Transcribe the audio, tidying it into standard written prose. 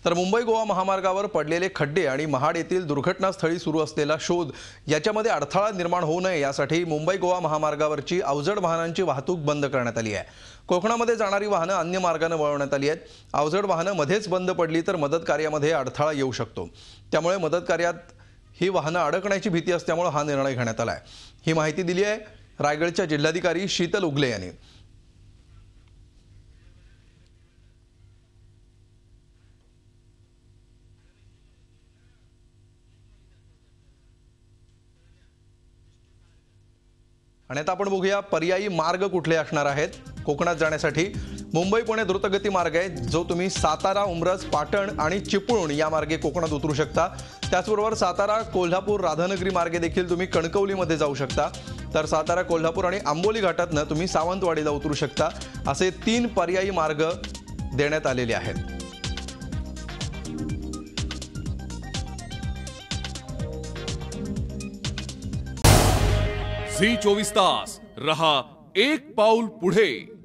तर मुंबई गोवा महामार्गावर पडलेले खड्डे आणि महाड येथील दुर्घटनास्थळी सुरू असलेला शोध याच्यामध्ये अडथळा निर्माण होऊ नये यासाठी मुंबई गोवा महामार्गावरची अवजड वाहनांची वाहतूक बंद करण्यात आली आहे। कोकणामध्ये जाणारी वाहने अन्य मार्गाने वळवण्यात आली आहेत। अवजड वाहने मध्येच बंद पडली तर मदत कार्यामध्ये अडथळा येऊ शकतो, त्यामुळे मदत कार्यात ही वाहने अडकण्याची भीती असल्यामुळे हा निर्णय घेण्यात आला आहे। ही माहिती दिली आहे रायगडच्या जिल्हाधिकारी शीतल उगले यांनी। आणि आता आपण बघूया पर्यायी मार्ग कुठले असणार आहेत। कोकणात जाण्यासाठी मुंबई पुणे द्रुतगती मार्ग आहे, जो तुम्ही सातारा, उमरस, पाटण आणि चिपळूण या मार्गे कोकणात उतरू शकता। त्याचबरोबर सातारा, कोल्हापूर, राधानगरी मार्गे देखील तुम्ही कणकवलीमध्ये जाऊ शकता। तर सातारा, कोल्हापूर आणि आंबोली घाटातून तुम्ही सावंतवाडीला उतरू शकता। असे 3 पर्यायी मार्ग देण्यात आलेले आहेत। झी 24 तास रहा एक पाऊल पुढे।